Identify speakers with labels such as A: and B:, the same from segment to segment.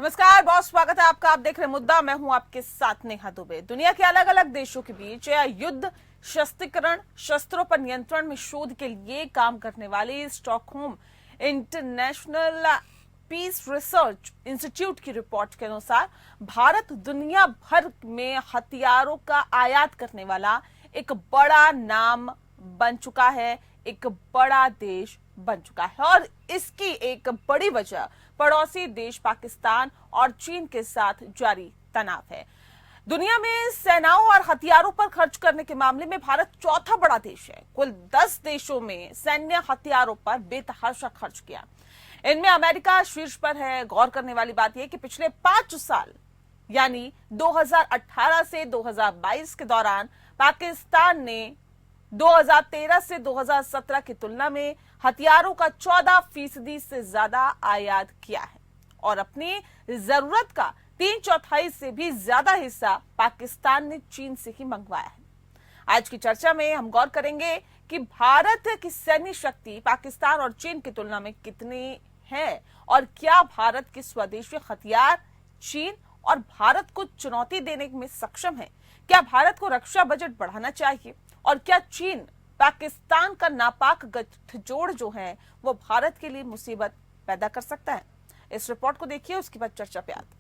A: नमस्कार, बहुत स्वागत है आपका। आप देख रहे मुद्दा, मैं हूं आपके साथ नेहा दुबे। दुनिया के अलग अलग देशों के बीच युद्ध, शस्त्रीकरण, शस्त्रों पर नियंत्रण में शोध के लिए काम करने वाली Stockholm International Peace Research Institute की रिपोर्ट के अनुसार भारत दुनिया भर में हथियारों का आयात करने वाला एक बड़ा नाम बन चुका है, एक बड़ा देश बन चुका है। और इसकी एक बड़ी वजह पड़ोसी देश पाकिस्तान और चीन के साथ जारी तनाव है। दुनिया में सेनाओं और हथियारों पर खर्च करने के मामले में भारत चौथा बड़ा देश है। कुल 10 देशों में सैन्य हथियारों पर बेतहाशा खर्च किया। इनमें अमेरिका शीर्ष पर है। गौर करने वाली बात यह कि पिछले 5 साल यानी 2018 से 2022 के दौरान पाकिस्तान ने 2013 से 2017 की तुलना में हथियारों का 14% से ज्यादा आयात किया है और अपनी जरूरत का 3/4 से भी ज्यादा हिस्सा पाकिस्तान ने चीन से ही मंगवाया है। आज की चर्चा में हम गौर करेंगे कि भारत की सैन्य शक्ति पाकिस्तान और चीन की तुलना में कितनी है और क्या भारत के स्वदेशी हथियार चीन और भारत को चुनौती देने में सक्षम है। क्या भारत को रक्षा बजट बढ़ाना चाहिए और क्या चीन पाकिस्तान का नापाक गठजोड़ जो है वो भारत के लिए मुसीबत पैदा कर सकता है। इस रिपोर्ट को देखिए, उसके बाद चर्चा पे आते।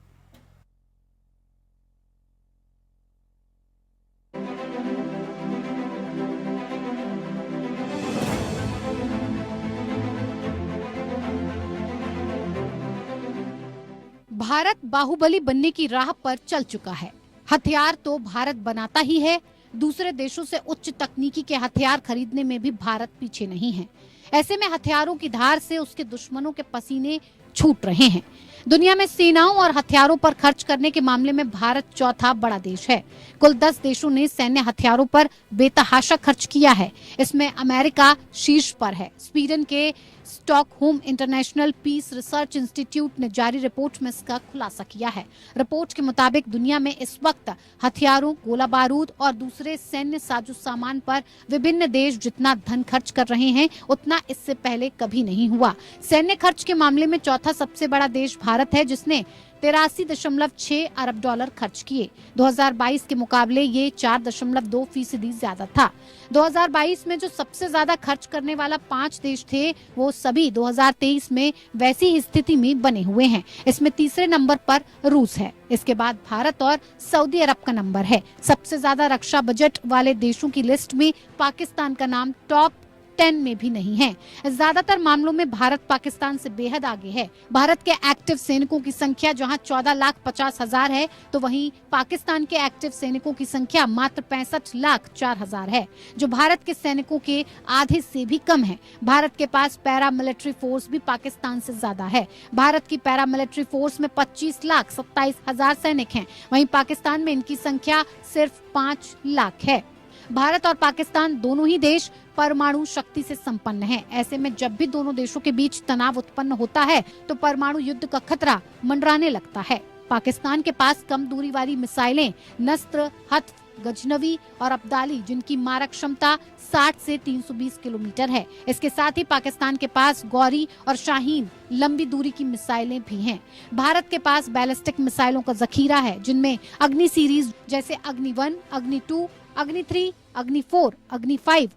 B: भारत बाहुबली बनने की राह पर चल चुका है। हथियार तो भारत बनाता ही है, दूसरे देशों से उच्च तकनीकी के हथियार खरीदने में भी भारत पीछे नहीं है। ऐसे में हथियारों की धार से उसके दुश्मनों के पसीने छूट रहे हैं। दुनिया में सेनाओं और हथियारों पर खर्च करने के मामले में भारत चौथा बड़ा देश है। कुल 10 देशों ने सैन्य हथियारों पर बेतहाशा खर्च किया है। इसमें अमेरिका शीर्ष पर है। स्वीडन के Stockholm International Peace Research Institute ने जारी रिपोर्ट में इसका खुलासा किया है। रिपोर्ट के मुताबिक दुनिया में इस वक्त हथियारों, गोला बारूद और दूसरे सैन्य साजो सामान पर विभिन्न देश जितना धन खर्च कर रहे हैं उतना इससे पहले कभी नहीं हुआ। सैन्य खर्च के मामले में चौथा सबसे बड़ा देश भारत है, जिसने 83.6 अरब डॉलर खर्च किए। 2022 के मुकाबले ये 4.2% ज्यादा था। 2022 में जो सबसे ज्यादा खर्च करने वाला 5 देश थे वो सभी 2023 में वैसी ही स्थिति में बने हुए हैं। इसमें तीसरे नंबर पर रूस है। इसके बाद भारत और सऊदी अरब का नंबर है। सबसे ज्यादा रक्षा बजट वाले देशों की लिस्ट में पाकिस्तान का नाम टॉप 10 में भी नहीं है। ज्यादातर मामलों में भारत पाकिस्तान से बेहद आगे है। भारत के एक्टिव सैनिकों की संख्या जहां 14,50,000 है, तो वहीं पाकिस्तान के एक्टिव सैनिकों की संख्या मात्र 65,04,000 है, जो भारत के सैनिकों के आधे से भी कम है। भारत के पास पैरा मिलिट्री फोर्स भी पाकिस्तान से ज्यादा है। भारत की पैरा मिलिट्री फोर्स में 25,27,000 सैनिक हैं, वहीं पाकिस्तान में इनकी संख्या सिर्फ 5 लाख है। भारत और पाकिस्तान दोनों ही देश परमाणु शक्ति से संपन्न हैं। ऐसे में जब भी दोनों देशों के बीच तनाव उत्पन्न होता है तो परमाणु युद्ध का खतरा मंडराने लगता है। पाकिस्तान के पास कम दूरी वाली मिसाइलें नस्त्र, हत्फ, गजनवी और अब्दाली, जिनकी मारक क्षमता 60 से 320 किलोमीटर है। इसके साथ ही पाकिस्तान के पास गौरी और शाहीन लंबी दूरी की मिसाइलें भी हैं। भारत के पास बैलिस्टिक मिसाइलों का जखीरा है, जिनमें अग्नि सीरीज जैसे अग्नि 1, अग्नि 2, अग्नि 3, अग्नि 4, अग्नि 5,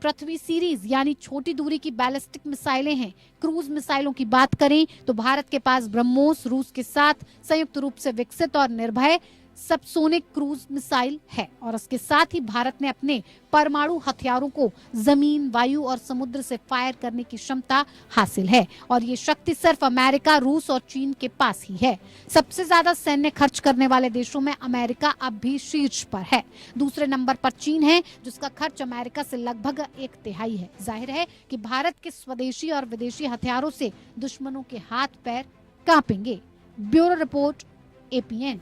B: पृथ्वी सीरीज यानी छोटी दूरी की बैलिस्टिक मिसाइलें हैं। क्रूज मिसाइलों की बात करें तो भारत के पास ब्रह्मोस रूस के साथ संयुक्त रूप से विकसित और निर्भय सबसोनिक क्रूज मिसाइल है और इसके साथ ही भारत ने अपने परमाणु हथियारों को जमीन, वायु और समुद्र से फायर करने की क्षमता हासिल है और ये शक्ति सिर्फ अमेरिका, रूस और चीन के पास ही है। सबसे ज्यादा सैन्य खर्च करने वाले देशों में अमेरिका अब भी शीर्ष पर है। दूसरे नंबर पर चीन है, जिसका खर्च अमेरिका से लगभग 1/3 है। जाहिर है कि भारत के स्वदेशी और विदेशी हथियारों से दुश्मनों के हाथ पैर कांपेंगे। Bureau report, APN।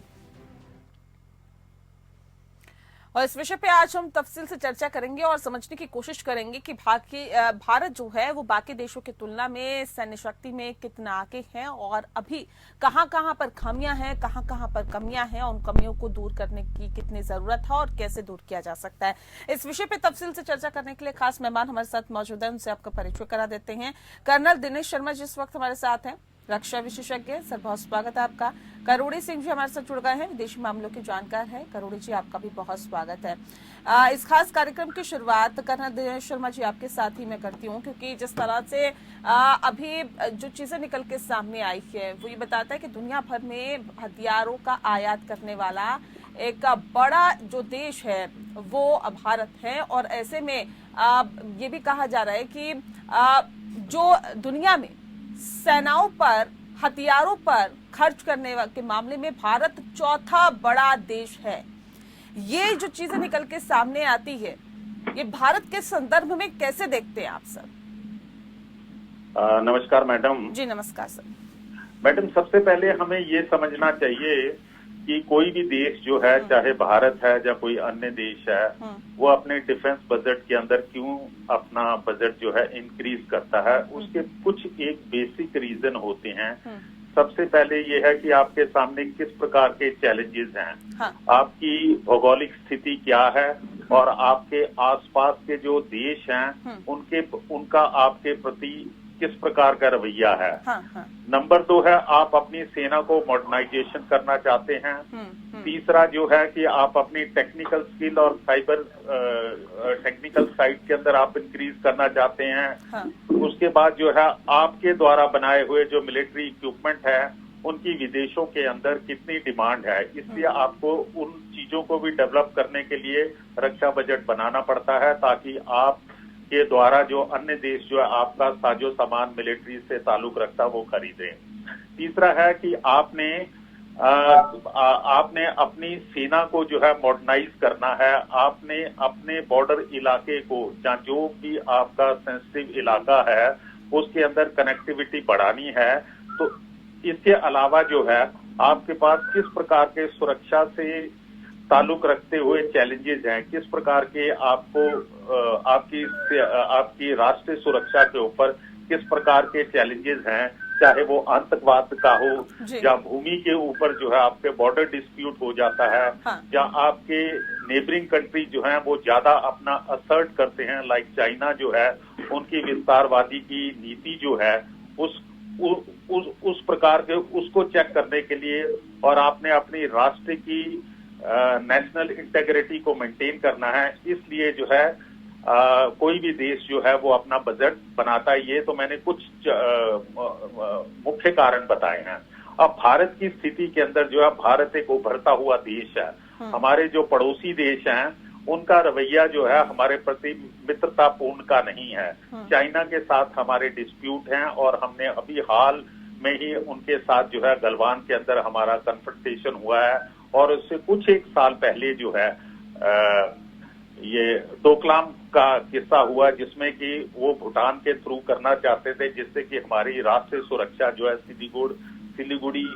A: और इस विषय पे आज हम तफसील से चर्चा करेंगे और समझने की कोशिश करेंगे कि भारत जो है वो बाकी देशों की तुलना में सैन्य शक्ति में कितना आगे है और अभी कहां कहां पर खामियां हैं, कहां कहां पर कमियां हैं, उन कमियों को दूर करने की कितनी जरूरत है और कैसे दूर किया जा सकता है। इस विषय पे तफसील से चर्चा करने के लिए खास मेहमान हमारे साथ मौजूद है, उनसे आपका परिचय करा देते हैं। कर्नल दिनेश शर्मा जिस वक्त हमारे साथ हैं, रक्षा विशेषज्ञ। सर बहुत स्वागत है आपका। करोड़ी सिंह जी हमारे साथ जुड़ गए हैं, विदेशी मामलों के जानकार है। करोड़ी जी आपका भी बहुत स्वागत है। इस खास कार्यक्रम की शुरुआत करना दिनेश शर्मा जी आपके साथ ही मैं करती हूँ, क्योंकि जिस तरह से अभी जो चीजें निकल के सामने आई है वो ये बताता है कि दुनिया भर में हथियारों का आयात करने वाला एक बड़ा जो देश है वो भारत है। और ऐसे में ये भी कहा जा रहा है कि जो दुनिया में सेनाओं पर, हथियारों पर खर्च करने के मामले में भारत चौथा बड़ा देश है। ये जो चीजें निकल के सामने आती है, ये भारत के संदर्भ में कैसे देखते हैं आप सर?
C: नमस्कार मैडम।
A: जी नमस्कार सर।
C: मैडम, सबसे पहले हमें ये समझना चाहिए कि कोई भी देश जो है, चाहे भारत है या कोई अन्य देश है, वो अपने डिफेंस बजट के अंदर क्यों अपना बजट जो है इंक्रीज करता है, उसके कुछ एक बेसिक रीजन होते हैं। सबसे पहले ये है कि आपके सामने किस प्रकार के चैलेंजेस हैं।
A: हाँ।
C: आपकी भौगोलिक स्थिति क्या है और आपके आसपास के जो देश हैं उनका आपके प्रति किस प्रकार का रवैया है।
A: हाँ।
C: नंबर 2 है, आप अपनी सेना को मॉडर्नाइजेशन करना चाहते हैं। तीसरा जो है कि आप अपनी टेक्निकल स्किल और साइबर टेक्निकल साइड के अंदर आप इंक्रीज करना चाहते हैं।
A: हाँ।
C: उसके बाद जो है आपके द्वारा बनाए हुए जो मिलिट्री इक्विपमेंट है उनकी विदेशों के अंदर कितनी डिमांड है, इसलिए आपको उन चीजों को भी डेवलप करने के लिए रक्षा बजट बनाना पड़ता है, ताकि आप के द्वारा जो अन्य देश जो है आपका साजो सामान मिलिट्री से ताल्लुक रखता वो खरीदें। तीसरा है कि आपने अपनी सेना को जो है मॉडर्नाइज करना है। आपने अपने बॉर्डर इलाके को, जहाँ जो भी आपका सेंसिटिव इलाका है उसके अंदर कनेक्टिविटी बढ़ानी है। तो इसके अलावा जो है आपके पास किस प्रकार के सुरक्षा से ताल्लुक रखते हुए चैलेंजेस हैं, किस प्रकार के आपको आपकी राष्ट्रीय सुरक्षा के ऊपर किस प्रकार के चैलेंजेस हैं, चाहे वो आतंकवाद का हो या भूमि के ऊपर जो है आपके बॉर्डर डिस्प्यूट हो जाता है।
A: हाँ।
C: या आपके नेबरिंग कंट्री जो है वो ज्यादा अपना असर्ट करते हैं, लाइक चाइना जो है उनकी विस्तारवादी की नीति जो है उस प्रकार के उसको चेक करने के लिए, और आपने अपनी राष्ट्र की नेशनल इंटेग्रिटी को मेंटेन करना है, इसलिए जो है कोई भी देश जो है वो अपना बजट बनाता है। ये तो मैंने कुछ मुख्य कारण बताए हैं। अब भारत की स्थिति के अंदर जो है भारत एक उभरता हुआ देश है। हमारे जो पड़ोसी देश हैं उनका रवैया जो है हमारे प्रति मित्रतापूर्ण का नहीं है। चाइना के साथ हमारे डिस्प्यूट हैं और हमने अभी हाल में ही उनके साथ जो है गलवान के अंदर हमारा कन्फ्रंटेशन हुआ है। और उससे कुछ एक साल पहले जो है ये डोकलाम का किस्सा हुआ, जिसमें कि वो भूटान के थ्रू करना चाहते थे, जिससे कि हमारी राष्ट्रीय सुरक्षा जो है सिलीगुड़ी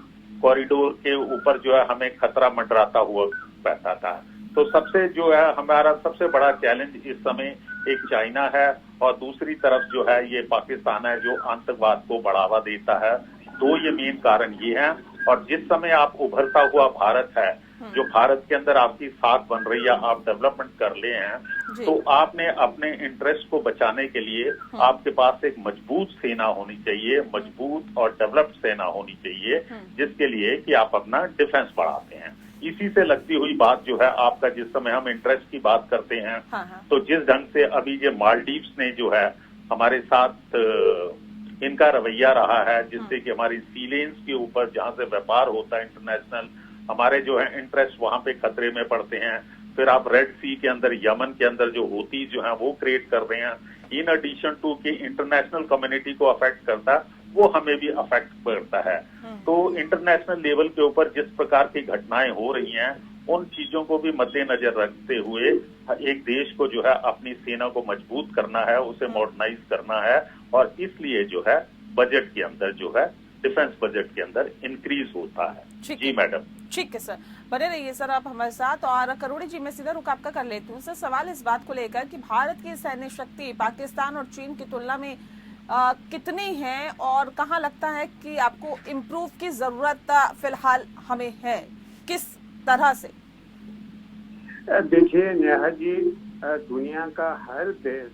C: कॉरिडोर के ऊपर जो है हमें खतरा मंडराता हुआ बैठा था। तो सबसे जो है हमारा सबसे बड़ा चैलेंज इस समय एक चाइना है और दूसरी तरफ जो है ये पाकिस्तान है जो आतंकवाद को बढ़ावा देता है। दो ये मेन कारण ये हैं। और जिस समय आप उभरता हुआ भारत है, जो भारत के अंदर आपकी साख बन रही है, आप डेवलपमेंट कर ले हैं, तो आपने अपने इंटरेस्ट को बचाने के लिए आपके पास एक मजबूत सेना होनी चाहिए, मजबूत और डेवलप्ड सेना होनी चाहिए, जिसके लिए कि आप अपना डिफेंस बढ़ाते हैं। इसी से लगती हुई बात जो है आपका, जिस समय हम इंटरेस्ट की बात करते हैं, तो जिस ढंग से अभी ये मालदीव्स ने जो है हमारे साथ इनका रवैया रहा है, जिससे कि हमारी सी लेन्स के ऊपर जहां से व्यापार होता है इंटरनेशनल, हमारे जो है इंटरेस्ट वहां पे खतरे में पड़ते हैं। फिर आप रेड सी के अंदर, यमन के अंदर जो होती जो है वो क्रिएट कर रहे हैं। इन एडिशन टू कि इंटरनेशनल कम्युनिटी को अफेक्ट करता है, वो हमें भी अफेक्ट करता है। तो इंटरनेशनल लेवल के ऊपर जिस प्रकार की घटनाएं हो रही हैं, उन चीजों को भी मद्देनजर रखते हुए एक देश को जो है अपनी सेना को मजबूत करना है, उसे मॉडर्नाइज करना है, और इसलिए जो है बजट के अंदर जो है डिफेंस बजट के अंदर इंक्रीज होता है। जी मैडम।
A: ठीक है सर, बने रहिए सर आप हमारे साथ। और करोड़ी जी, मैं सीधा रुख आपका कर लेती हूँ। सर सवाल इस बात को लेकर कि भारत की सैन्य शक्ति पाकिस्तान और चीन की तुलना में कितनी है, और कहाँ लगता है कि आपको इम्प्रूव की जरूरत फिलहाल हमें है, किस तरह से?
D: देखिए नेहा जी, दुनिया का हर देश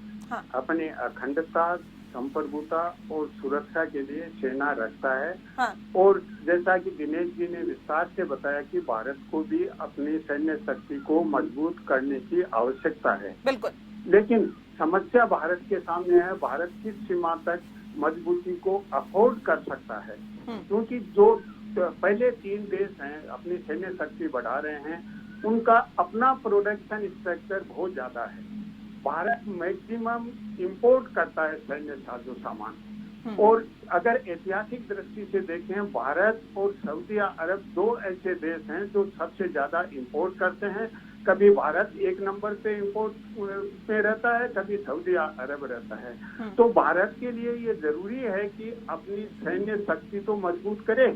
D: अपनी अखंडता संप्रभुता और सुरक्षा के लिए सेना रखता है।
A: हाँ।
D: और जैसा कि दिनेश जी ने विस्तार से बताया कि भारत को भी अपनी सैन्य शक्ति को मजबूत करने की आवश्यकता है।
A: बिल्कुल।
D: लेकिन समस्या भारत के सामने है, भारत किस सीमा तक मजबूती को अफोर्ड कर सकता है। क्योंकि जो पहले 3 देश हैं अपनी सैन्य शक्ति बढ़ा रहे हैं, उनका अपना प्रोडक्शन स्ट्रक्चर बहुत ज्यादा है। भारत मैक्सिमम इंपोर्ट करता है सैन्य साजो सामान। और अगर ऐतिहासिक दृष्टि से देखें, भारत और सऊदी अरब 2 ऐसे देश हैं जो सबसे ज्यादा इंपोर्ट करते हैं। कभी भारत 1 नंबर पे इंपोर्ट में रहता है, कभी सऊदी अरब रहता है। तो भारत के लिए ये जरूरी है कि अपनी सैन्य शक्ति तो मजबूत करे,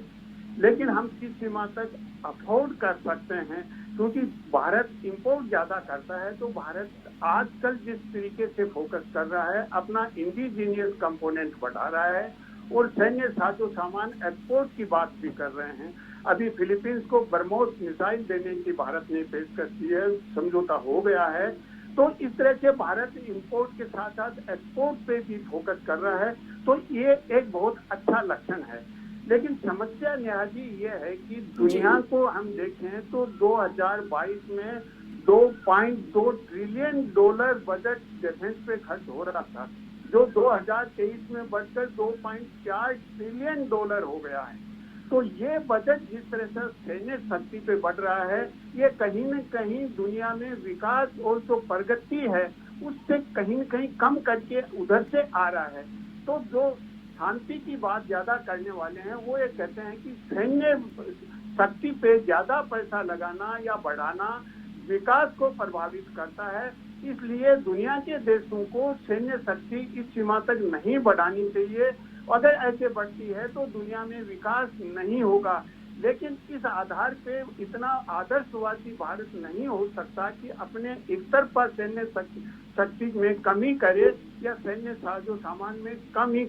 D: लेकिन हम किस सीमा तक अफोर्ड कर सकते हैं। क्योंकि भारत इंपोर्ट ज्यादा करता है, तो भारत आजकल जिस तरीके से फोकस कर रहा है, अपना इंडिजीनियस कंपोनेंट बढ़ा रहा है और सैन्य साजो सामान एक्सपोर्ट की बात भी कर रहे हैं। अभी फिलीपींस को ब्रह्मोस मिसाइल देने की भारत ने पेशकश की है, समझौता हो गया है। तो इस तरह से भारत इंपोर्ट के साथ साथ एक्सपोर्ट पे भी फोकस कर रहा है। तो ये एक बहुत अच्छा लक्षण है। लेकिन समस्या नेहाजी ये है कि दुनिया को हम देखें तो 2022 में $2.2 ट्रिलियन बजट डिफेंस पे खर्च हो रहा था, जो 2023 में बढ़कर $2.4 ट्रिलियन हो गया है। तो ये बजट जिस तरह से सैन्य शक्ति पे बढ़ रहा है, ये कहीं न कहीं दुनिया में विकास और जो प्रगति है उससे कहीं न कहीं कम करके उधर से आ रहा है। तो जो शांति की बात ज्यादा करने वाले हैं वो ये कहते हैं कि सैन्य शक्ति पे ज्यादा पैसा लगाना या बढ़ाना विकास को प्रभावित करता है। इसलिए दुनिया के देशों को सैन्य शक्ति इस सीमा तक नहीं बढ़ानी चाहिए। अगर ऐसे बढ़ती है तो दुनिया में विकास नहीं होगा। लेकिन इस आधार पे इतना आदर्शवादी भारत नहीं हो सकता कि अपने एक तरफा सैन्य शक्ति में कमी करे या सैन्य साजो सामान में कमी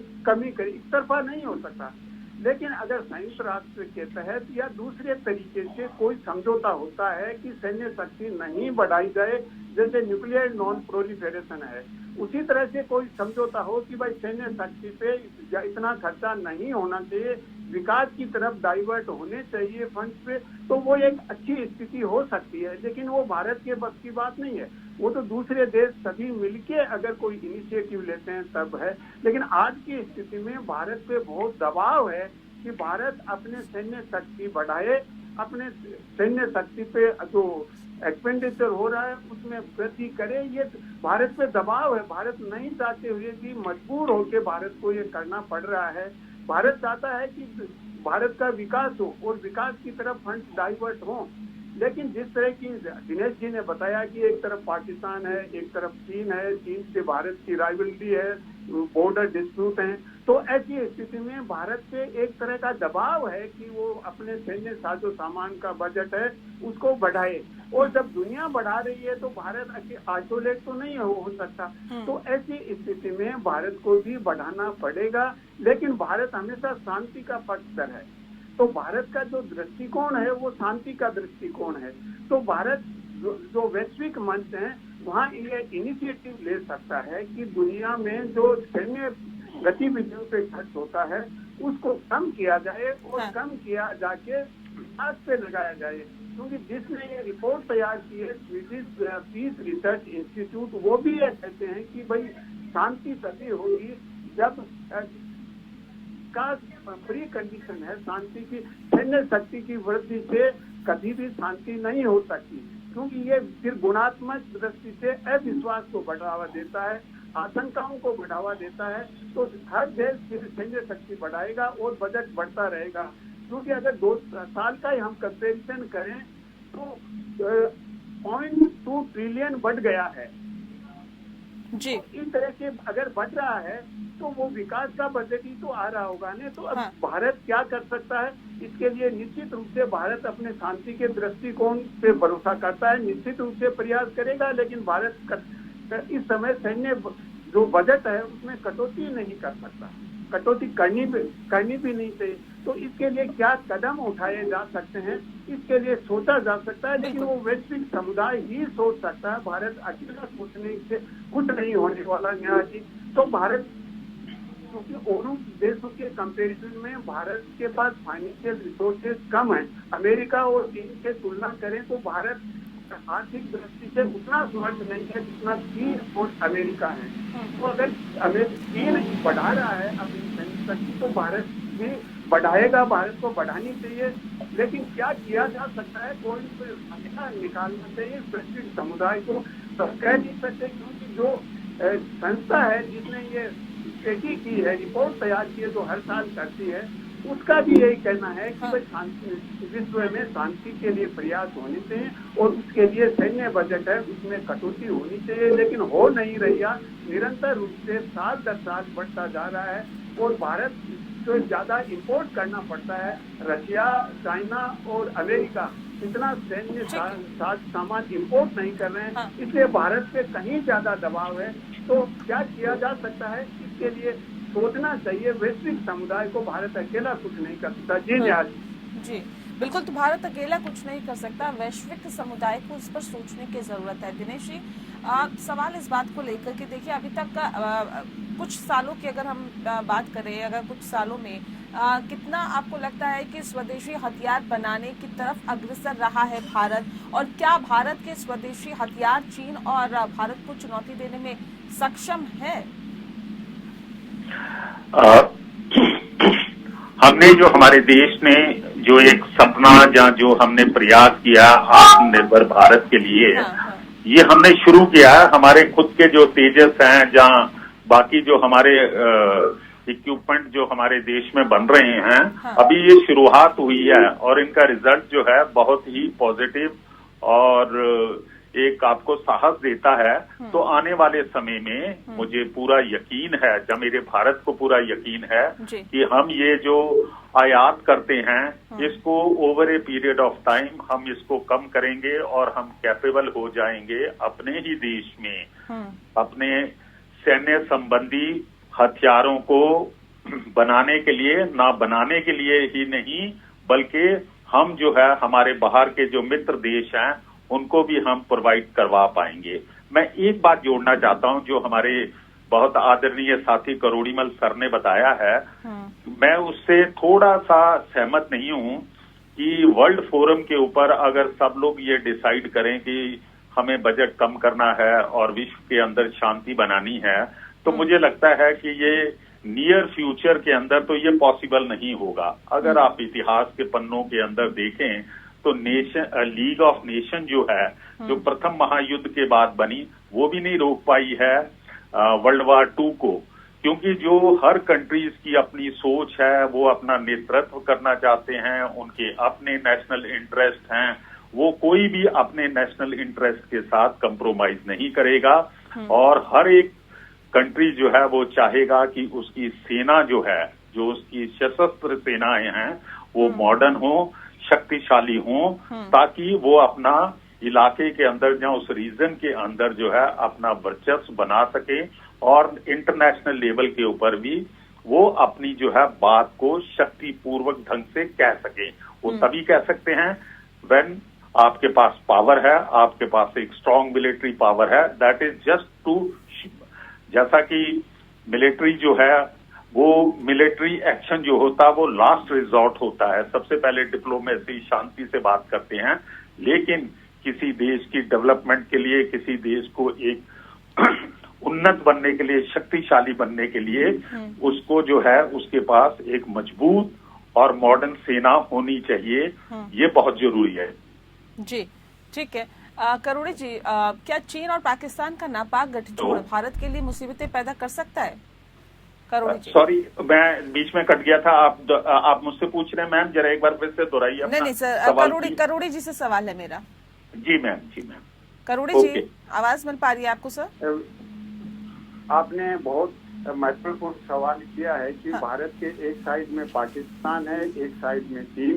D: करे, एक तरफा नहीं हो सकता। लेकिन अगर संयुक्त राष्ट्र के तहत या दूसरे तरीके से कोई समझौता होता है कि सैन्य शक्ति नहीं बढ़ाई जाए, जैसे न्यूक्लियर नॉन प्रोलिफेरेशन है, उसी तरह से कोई समझौता हो कि भाई सैन्य शक्ति पे इतना खर्चा नहीं होना चाहिए, विकास की तरफ डाइवर्ट होने चाहिए फंड पे, तो वो एक अच्छी स्थिति हो सकती है। लेकिन वो भारत के बस की बात नहीं है, वो तो दूसरे देश सभी मिलके अगर कोई इनिशिएटिव लेते हैं तब है। लेकिन आज की स्थिति में भारत पे बहुत दबाव है कि भारत अपने सैन्य शक्ति बढ़ाए, अपने सैन्य शक्ति पे जो एक्सपेंडिचर हो रहा है उसमें वृद्धि करे। ये भारत पे दबाव है। भारत नहीं चाहते हुए भी मजबूर होकर भारत को ये करना पड़ रहा है। भारत चाहता है कि भारत का विकास हो और विकास की तरफ फंड डाइवर्ट हो। लेकिन जिस तरह की दिनेश जी ने बताया कि एक तरफ पाकिस्तान है, एक तरफ चीन है, चीन से भारत की राइवलरी है, बॉर्डर डिस्प्यूट हैं, तो ऐसी स्थिति में भारत पे एक तरह का दबाव है कि वो अपने सैन्य साजो सामान का बजट है उसको बढ़ाए। और जब दुनिया बढ़ा रही है तो भारत आइसोलेट तो नहीं हो सकता। तो ऐसी स्थिति में भारत को भी बढ़ाना पड़ेगा। लेकिन भारत हमेशा शांति का पक्षधर है, तो भारत का जो दृष्टिकोण है वो शांति का दृष्टिकोण है। तो भारत जो वैश्विक मंच है वहाँ ये इनिशिएटिव ले सकता है कि दुनिया में जो सैन्य गतिविधियों पे खर्च होता है उसको कम किया जाए और कम किया जाके विकास पे लगाया जाए। क्योंकि जिसने ये रिपोर्ट तैयार की है स्वीडिश पीस रिसर्च इंस्टीट्यूट, वो भी ये कहते हैं कि भाई शांति तभी होगी जब का प्री कंडीशन है शांति की। सैन्य शक्ति की वृद्धि से कभी भी शांति नहीं हो सकती, क्योंकि ये फिर गुणात्मक दृष्टि से अविश्वास को बढ़ावा देता है, आशंकाओं को बढ़ावा देता है। तो हर देश फिर सैन्य शक्ति बढ़ाएगा और बजट बढ़ता रहेगा। क्योंकि अगर 2 साल का ही हम कंपेरिजन करें तो 0.2 ट्रिलियन बढ़ गया है जी। इस तरह से अगर बढ़ रहा है तो वो विकास का बजट ही तो आ रहा होगा नहीं। तो अब भारत क्या कर सकता है, इसके लिए निश्चित रूप से भारत अपने शांति के दृष्टिकोण पे भरोसा करता है, निश्चित रूप से प्रयास करेगा। लेकिन भारत इस समय सैन्य जो बजट है उसमें कटौती नहीं कर सकता, कटौती करनी भी नहीं चाहिए। तो इसके लिए क्या कदम उठाए जा सकते हैं, इसके लिए सोचा जा सकता है। लेकिन वो वैश्विक समुदाय ही सोच सकता है, भारत अकेला सोचने से कुछ नहीं होने वाला न्याय जी। तो भारत क्योंकि और देशों के कंपैरिजन में भारत के पास फाइनेंशियल रिसोर्सेज कम है। अमेरिका और चीन के तुलना करें तो भारत आर्थिक दृष्टि से उतना समर्थ नहीं है जितना चीन और अमेरिका है। तो अगर चीन बढ़ा रहा है अपनी सैन्य शक्ति तो भारत भी बढ़ाएगा, भारत को बढ़ानी चाहिए। लेकिन क्या किया जा सकता है, कोई रास्ता निकालना चाहिए वैश्विक समुदाय को। तो कह नहीं सकते क्योंकि जो संस्था है जिसने ये स्टडी की है, रिपोर्ट तैयार की है, जो हर साल करती है, उसका भी यही कहना है कि भाई शांति विश्व में शांति के लिए प्रयास होने चाहिए और उसके लिए सैन्य बजट है उसमें कटौती होनी चाहिए, लेकिन हो नहीं रही है। निरंतर रूप से साल दर साल बढ़ता जा रहा है और भारत जो ज्यादा इंपोर्ट करना पड़ता है। रशिया, चाइना और अमेरिका इतना सैन्य सामान इंपोर्ट नहीं कर रहे हैं, इसलिए भारत पे कहीं ज्यादा दबाव है। तो क्या किया जा सकता है, इसके लिए सोचना चाहिए वैश्विक समुदाय को। भारत अकेला कुछ नहीं कर सकता। जी
A: जी बिल्कुल, तो भारत अकेला कुछ नहीं कर सकता, वैश्विक समुदाय को इस पर सोचने की जरूरत है। दिनेश जी, सवाल इस बात को लेकर के देखिए, अभी तक कुछ सालों की अगर हम बात करें, अगर कुछ सालों में कितना आपको लगता है कि स्वदेशी हथियार बनाने की तरफ अग्रसर रहा है भारत, और क्या भारत के स्वदेशी हथियार चीन और भारत को चुनौती देने में सक्षम है?
C: हमने जो हमारे देश ने जो एक सपना या जो हमने प्रयास किया आत्मनिर्भर भारत के लिए, ये हमने शुरू किया। हमारे खुद के जो तेजस हैं, जहाँ बाकी जो हमारे इक्विपमेंट जो हमारे देश में बन रहे हैं, अभी ये शुरुआत हुई है और इनका रिजल्ट जो है बहुत ही पॉजिटिव और एक आपको साहस देता है। तो आने वाले समय में मुझे पूरा यकीन है, जब मेरे भारत को पूरा यकीन है कि हम ये जो आयात करते हैं इसको over a period of time हम इसको कम करेंगे और हम कैपेबल हो जाएंगे अपने ही देश में अपने सैन्य संबंधी हथियारों को बनाने के लिए, ना बनाने के लिए ही नहीं बल्कि हम जो है हमारे बाहर के जो मित्र देश हैं उनको भी हम प्रोवाइड करवा पाएंगे। मैं एक बात जोड़ना चाहता हूं जो हमारे बहुत आदरणीय साथी करोड़ीमल सर ने बताया है, मैं उससे थोड़ा सा सहमत नहीं हूं कि वर्ल्ड फोरम के ऊपर अगर सब लोग ये डिसाइड करें कि हमें बजट कम करना है और विश्व के अंदर शांति बनानी है, तो मुझे लगता है कि ये नियर फ्यूचर के अंदर तो ये पॉसिबल नहीं होगा। अगर आप इतिहास के पन्नों के अंदर देखें तो लीग ऑफ नेशन जो है, जो प्रथम महायुद्ध के बाद बनी, वो भी नहीं रोक पाई है वर्ल्ड वार 2 को, क्योंकि जो हर कंट्रीज की अपनी सोच है, वो अपना नेतृत्व करना चाहते हैं, उनके अपने नेशनल इंटरेस्ट हैं, वो कोई भी अपने नेशनल इंटरेस्ट के साथ कंप्रोमाइज नहीं करेगा और हर एक कंट्री जो है वो चाहेगा कि उसकी सेना जो है, जो उसकी सशस्त्र सेनाएं हैं, वो मॉडर्न हो, शक्तिशाली हों, ताकि वो अपना इलाके के अंदर या उस रीजन के अंदर जो है अपना वर्चस्व बना सके और इंटरनेशनल लेवल के ऊपर भी वो अपनी जो है बात को शक्तिपूर्वक ढंग से कह सके। वो तभी कह सकते हैं व्हेन आपके पास पावर है, आपके पास एक स्ट्रांग मिलिट्री पावर है। दैट इज जस्ट टू, जैसा कि मिलिट्री जो है वो मिलिट्री एक्शन जो होता है वो लास्ट रिजॉर्ट होता है। सबसे पहले डिप्लोमेसी, शांति से बात करते हैं, लेकिन किसी देश की डेवलपमेंट के लिए, किसी देश को एक उन्नत बनने के लिए, शक्तिशाली बनने के लिए उसको जो है उसके पास एक मजबूत और मॉडर्न सेना होनी चाहिए। ये बहुत जरूरी है।
A: जी ठीक है। करोड़ी जी, क्या चीन और पाकिस्तान का नापाक गठजोड़ भारत के लिए मुसीबतें पैदा कर सकता है?
C: सॉरी, मैं बीच में कट गया था। आप मुझसे पूछ रहे हैं मैम, जरा एक बार फिर से दोहराइए।
A: नहीं सर, करोड़ी जी से सवाल है मेरा।
C: जी मैम, जी मैम।
A: करोड़ी जी, आवाज मिल पा रही है आपको? सर,
D: आपने बहुत महत्वपूर्ण सवाल किया है कि भारत के एक साइड में पाकिस्तान है, एक साइड में चीन।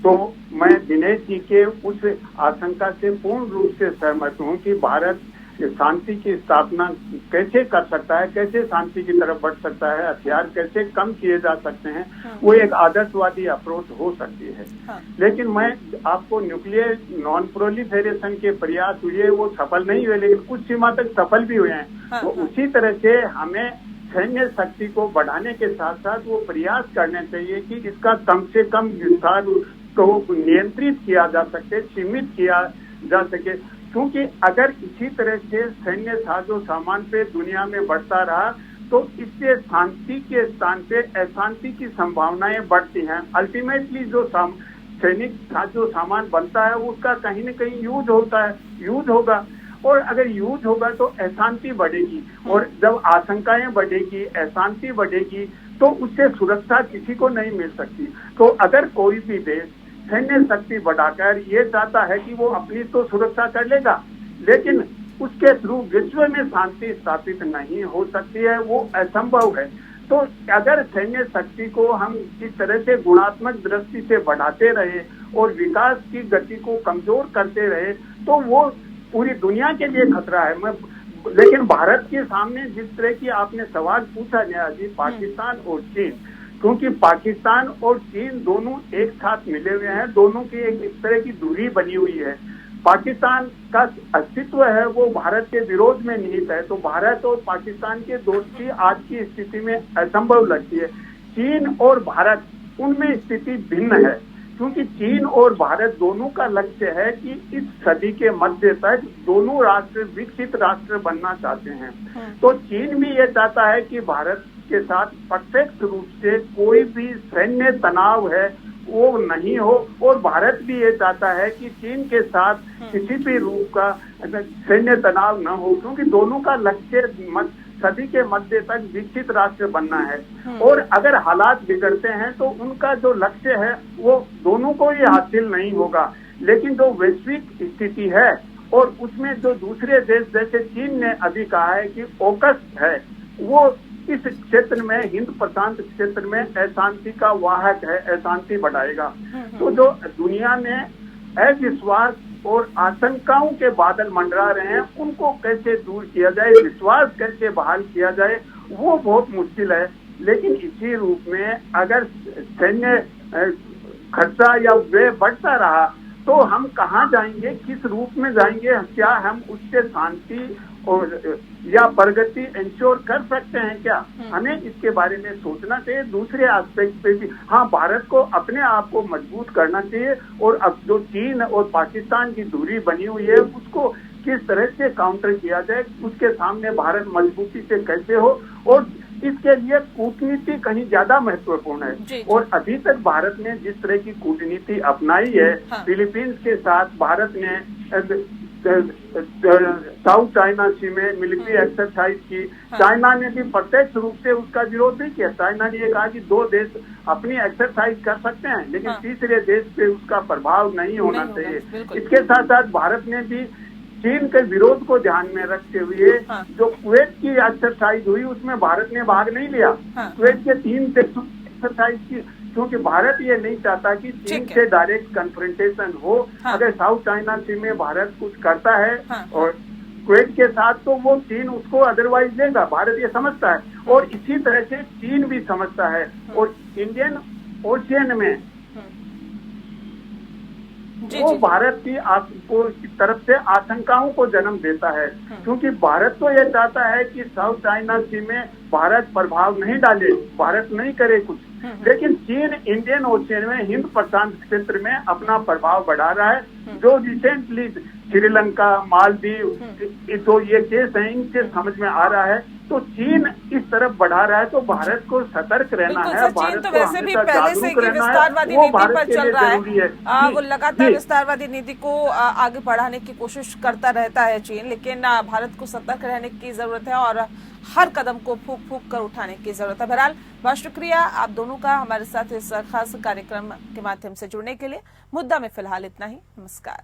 D: तो मैं दिनेश जी के उस आशंका से पूर्ण रूप से सहमत हूँ कि भारत शांति की स्थापना कैसे कर सकता है, कैसे शांति की तरफ बढ़ सकता है, हथियार कैसे कम किए जा सकते हैं, वो एक आदर्शवादी अप्रोच हो सकती है। लेकिन मैं आपको न्यूक्लियर नॉन प्रोलिफेरेशन के प्रयास हुए, वो सफल नहीं हुए, लेकिन कुछ सीमा तक सफल भी हुए हैं। तो उसी तरह से हमें सैन्य शक्ति को बढ़ाने के साथ साथ वो प्रयास करने चाहिए कि इसका कम से कम विस्तार को नियंत्रित किया जा सके, सीमित किया जा सके। क्योंकि अगर इसी तरह से सैन्य साजो सामान पे दुनिया में बढ़ता रहा तो इससे शांति के स्थान पे अशांति की संभावनाएं बढ़ती हैं। अल्टीमेटली जो सैनिक साजो सामान बनता है उसका कहीं न कहीं यूज होता है, यूज होगा, और अगर यूज होगा तो अशांति बढ़ेगी, और जब आशंकाएं बढ़ेगी, अशांति बढ़ेगी, तो उससे सुरक्षा किसी को नहीं मिल सकती। तो अगर कोई भी देश सैन्य शक्ति बढ़ाकर ये चाहता है कि वो अपनी तो सुरक्षा कर लेगा, लेकिन उसके थ्रू विश्व में शांति स्थापित नहीं हो सकती है, वो असंभव है। तो अगर सैन्य शक्ति को हम इस तरह से गुणात्मक दृष्टि से बढ़ाते रहे और विकास की गति को कमजोर करते रहे तो वो पूरी दुनिया के लिए खतरा है। लेकिन भारत के सामने जिस तरह की आपने सवाल पूछा नया जी, पाकिस्तान और चीन, क्योंकि पाकिस्तान और चीन दोनों एक साथ मिले हुए हैं, दोनों की एक इस तरह की दूरी बनी हुई है। पाकिस्तान का अस्तित्व है वो भारत के विरोध में निहित है, तो भारत और पाकिस्तान के दोस्ती आज की स्थिति में असंभव लगती है। चीन और भारत उनमें स्थिति भिन्न है, क्योंकि चीन और भारत दोनों का लक्ष्य है कि इस सदी के मध्य तक दोनों राष्ट्र विकसित राष्ट्र बनना चाहते हैं। तो चीन भी ये चाहता है कि भारत के साथ प्रत्यक्ष रूप से कोई भी सैन्य तनाव है वो नहीं हो, और भारत भी ये चाहता है कि चीन के साथ किसी भी रूप का सैन्य तनाव न हो, क्योंकि दोनों का लक्ष्य सदी के मध्य तक विकसित राष्ट्र बनना है। और अगर हालात बिगड़ते हैं तो उनका जो लक्ष्य है वो दोनों को ही हासिल नहीं होगा। लेकिन जो वैश्विक स्थिति है और उसमें जो दूसरे देश जैसे चीन ने अभी कहा है कि ऑकस है, वो इस क्षेत्र में, हिंद प्रशांत क्षेत्र में अशांति का वाहक है, अशांति बढ़ाएगा। तो जो दुनिया में अविश्वास और आशंकाओं के बादल मंडरा रहे हैं उनको कैसे दूर किया जाए, विश्वास कैसे बहाल किया जाए, वो बहुत मुश्किल है। लेकिन इसी रूप में अगर सैन्य खर्चा या व्यय बढ़ता रहा तो हम कहाँ जाएंगे, किस रूप में जाएंगे, क्या हम उससे शांति और या प्रगति इंश्योर कर सकते हैं क्या? हमें इसके बारे में सोचना चाहिए। दूसरे एस्पेक्ट पे भी हाँ, भारत को अपने आप को मजबूत करना चाहिए, और अब जो चीन और पाकिस्तान की दूरी बनी हुई है उसको किस तरह से काउंटर किया जाए, उसके सामने भारत मजबूती से कैसे हो, और इसके लिए कूटनीति कहीं ज्यादा महत्वपूर्ण है। और अभी तक भारत ने जिस तरह की कूटनीति अपनाई है, फिलीपींस के साथ भारत ने साउथ चाइना सी में मिलिट्री एक्सरसाइज की, चाइना ने भी प्रत्यक्ष रूप से उसका विरोध नहीं किया। चाइना ने ये कहा कि दो देश अपनी एक्सरसाइज कर सकते हैं, लेकिन तीसरे देश पे उसका प्रभाव नहीं होना चाहिए। इसके साथ साथ भारत ने भी चीन के विरोध को ध्यान में रखते हुए जो कुवैत की एक्सरसाइज हुई उसमें भारत ने भाग नहीं लिया। कुवैत के 3 देशों की एक्सरसाइज की, क्योंकि भारत ये नहीं चाहता कि चीन से डायरेक्ट कन्फ्रंटेशन हो। अगर साउथ चाइना सी में भारत कुछ करता है और कुवैत के साथ, तो वो चीन उसको अदरवाइज देगा, भारत ये समझता है। और इसी तरह से चीन भी समझता है, और इंडियन ओशियन में वो भारत की तरफ से आशंकाओं को जन्म देता है, क्योंकि भारत तो ये चाहता है कि साउथ चाइना सी में भारत प्रभाव नहीं डाले, भारत नहीं करे कुछ, लेकिन चीन इंडियन ओशियन में, हिंद प्रशांत क्षेत्र में अपना प्रभाव बढ़ा रहा है। जो रिसेंटली श्रीलंका, मालदीव, तो ये केस है, इनसे समझ में आ रहा है। तो चीन इस तरफ बढ़ा रहा है, तो भारत को सतर्क रहना है।
A: भारत तो वैसे भी पहले से ही विस्तारवादी नीति पर चल रहा है, वो लगातार विस्तारवादी नीति को आगे बढ़ाने की कोशिश करता रहता है चीन, लेकिन भारत को सतर्क रहने की जरूरत है और हर कदम को फूंक फूंक कर उठाने की जरूरत है। बहरहाल बहुत शुक्रिया आप दोनों का हमारे साथ इस खास कार्यक्रम के माध्यम से जुड़ने के लिए। मुद्दा में फिलहाल इतना ही। नमस्कार।